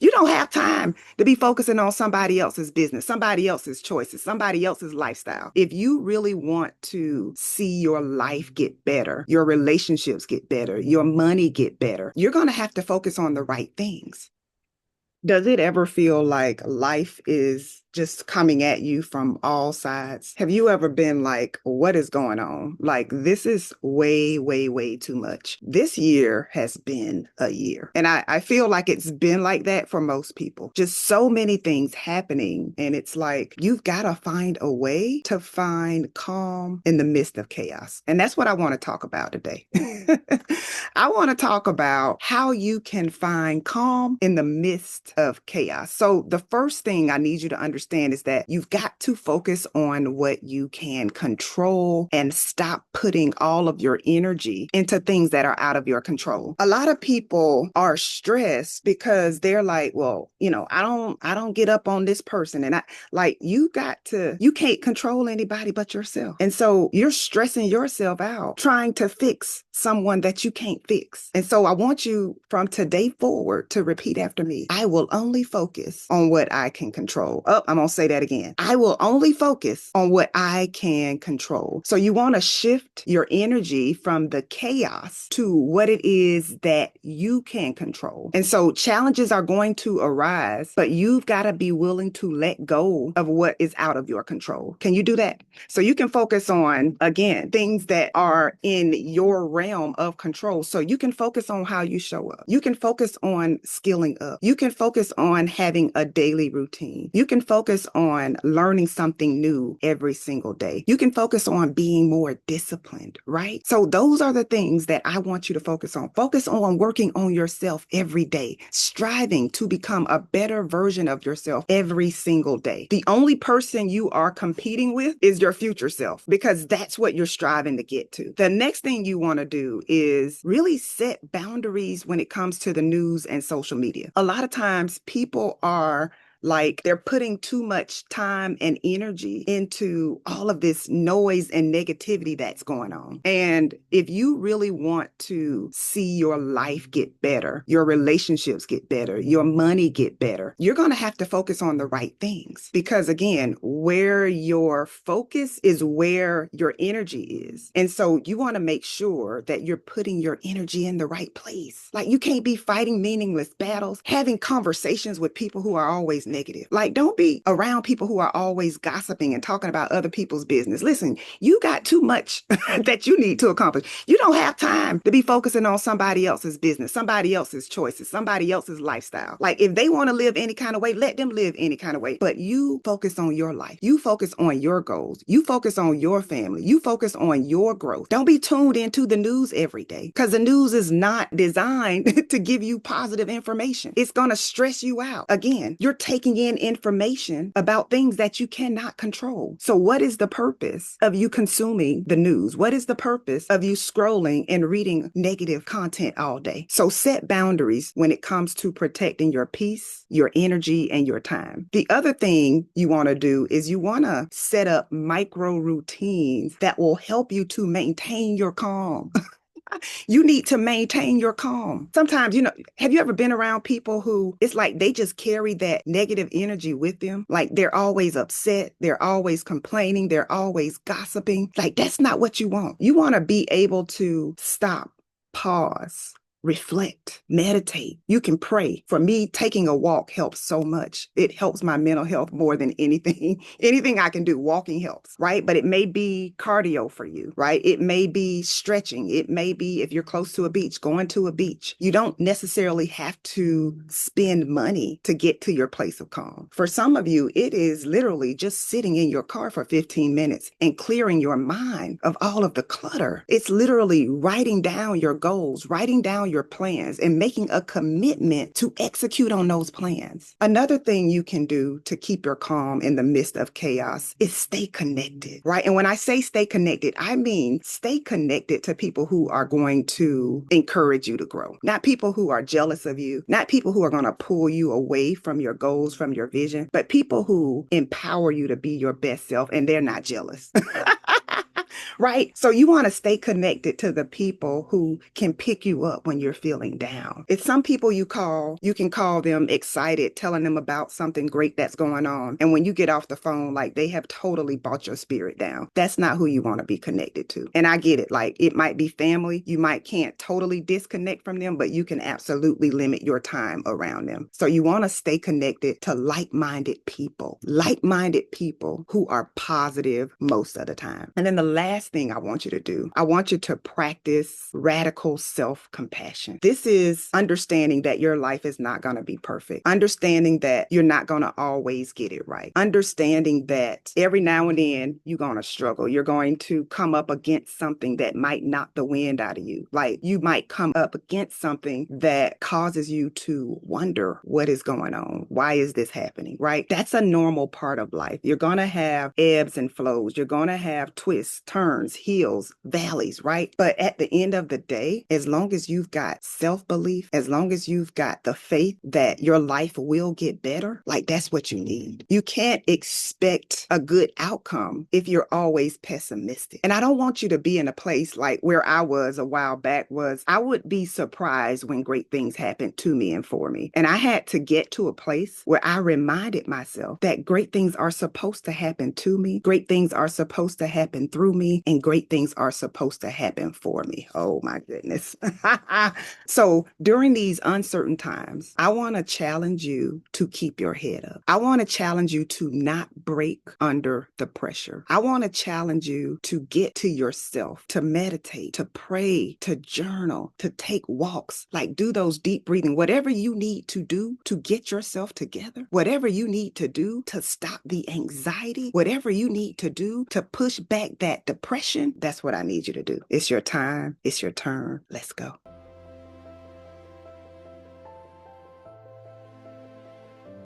You don't have time to be focusing on somebody else's business, somebody else's choices, somebody else's lifestyle. If you really want to see your life get better, your relationships get better, your money get better, you're going to have to focus on the right things. Does it ever feel like life is just coming at you from all sides? Have you ever been like, what is going on? Like, this is way, way, way too much. This year has been a year. And I feel like it's been like that for most people. Just so many things happening. And it's like, you've got to find a way to find calm in the midst of chaos. And that's what I want to talk about today. I want to talk about how you can find calm in the midst of chaos. So, the first thing I need you to understand is that you've got to focus on what you can control and stop putting all of your energy into things that are out of your control. A lot of people are stressed because they're like, well, I don't get up on this person. And you can't control anybody but yourself. And so you're stressing yourself out trying to fix someone that you can't fix. And so I want you from today forward to repeat after me. I will only focus on what I can control. Oh, I'm going to say that again. I will only focus on what I can control. So you want to shift your energy from the chaos to what it is that you can control. And so challenges are going to arise, but you've got to be willing to let go of what is out of your control. Can you do that? So you can focus on, again, things that are in your realm of control. So you can focus on how you show up. You can focus on skilling up. You can focus on having a daily routine. You can focus on learning something new every single day. You can focus on being more disciplined, right? So those are the things that I want you to focus on. Focus on working on yourself every day, striving to become a better version of yourself every single day. The only person you are competing with is your future self, because that's what you're striving to get to. The next thing you want to do is really set boundaries when it comes to the news and social media. A lot of times people are like they're putting too much time and energy into all of this noise and negativity that's going on. And if you really want to see your life get better, your relationships get better, your money get better, you're going to have to focus on the right things. Because again, where your focus is where your energy is. And so you want to make sure that you're putting your energy in the right place. Like, you can't be fighting meaningless battles, having conversations with people who are always negative. Like, don't be around people who are always gossiping and talking about other people's business. Listen, you got too much that you need to accomplish. You don't have time to be focusing on somebody else's business, somebody else's choices, somebody else's lifestyle. Like, if they want to live any kind of way, let them live any kind of way. But you focus on your life. You focus on your goals. You focus on your family. You focus on your growth. Don't be tuned into the news every day, because the news is not designed to give you positive information. It's going to stress you out. Again, you're taking in information about things that you cannot control. So what is the purpose of you consuming the news? What is the purpose of you scrolling and reading negative content all day? So set boundaries when it comes to protecting your peace, your energy, and your time. The other thing you want to do is you want to set up micro routines that will help you to maintain your calm. You need to maintain your calm. Sometimes, have you ever been around people who it's like they just carry that negative energy with them? Like, they're always upset. They're always complaining. They're always gossiping. Like, that's not what you want. You want to be able to stop, pause, reflect, meditate. You can pray. For me, taking a walk helps so much. It helps my mental health more than anything. Anything I can do, walking helps, right? But it may be cardio for you, right? It may be stretching. It may be, if you're close to a beach, going to a beach. You don't necessarily have to spend money to get to your place of calm. For some of you, it is literally just sitting in your car for 15 minutes and clearing your mind of all of the clutter. It's literally writing down your goals, writing down your plans, and making a commitment to execute on those plans. Another thing you can do to keep your calm in the midst of chaos is stay connected, right? And when I say stay connected, I mean stay connected to people who are going to encourage you to grow, not people who are jealous of you, not people who are going to pull you away from your goals, from your vision, but people who empower you to be your best self, and they're not jealous. Right? So you want to stay connected to the people who can pick you up when you're feeling down. It's some people you can call them excited, telling them about something great that's going on. And when you get off the phone, like they have totally brought your spirit down. That's not who you want to be connected to. And I get it. Like it might be family. You might can't totally disconnect from them, but you can absolutely limit your time around them. So you want to stay connected to like-minded people who are positive most of the time. And then the last thing I want you to do, I want you to practice radical self-compassion. This is understanding that your life is not going to be perfect, understanding that you're not going to always get it right, understanding that every now and then you're going to struggle. You're going to come up against something that might knock the wind out of you. Like you might come up against something that causes you to wonder what is going on. Why is this happening? Right? That's a normal part of life. You're going to have ebbs and flows. You're going to have twists, turns, hills, valleys, right? But at the end of the day, as long as you've got self-belief, as long as you've got the faith that your life will get better, like that's what you need. You can't expect a good outcome if you're always pessimistic. And I don't want you to be in a place like where I was a while back. I would be surprised when great things happened to me and for me. And I had to get to a place where I reminded myself that great things are supposed to happen to me. Great things are supposed to happen through me, and great things are supposed to happen for me. Oh my goodness. So during these uncertain times, I want to challenge you to keep your head up. I want to challenge you to not break under the pressure. I want to challenge you to get to yourself, to meditate, to pray, to journal, to take walks, like do those deep breathing, whatever you need to do to get yourself together, whatever you need to do to stop the anxiety, whatever you need to do to push back that depression, that's what I need you to do. It's your time. It's your turn. Let's go.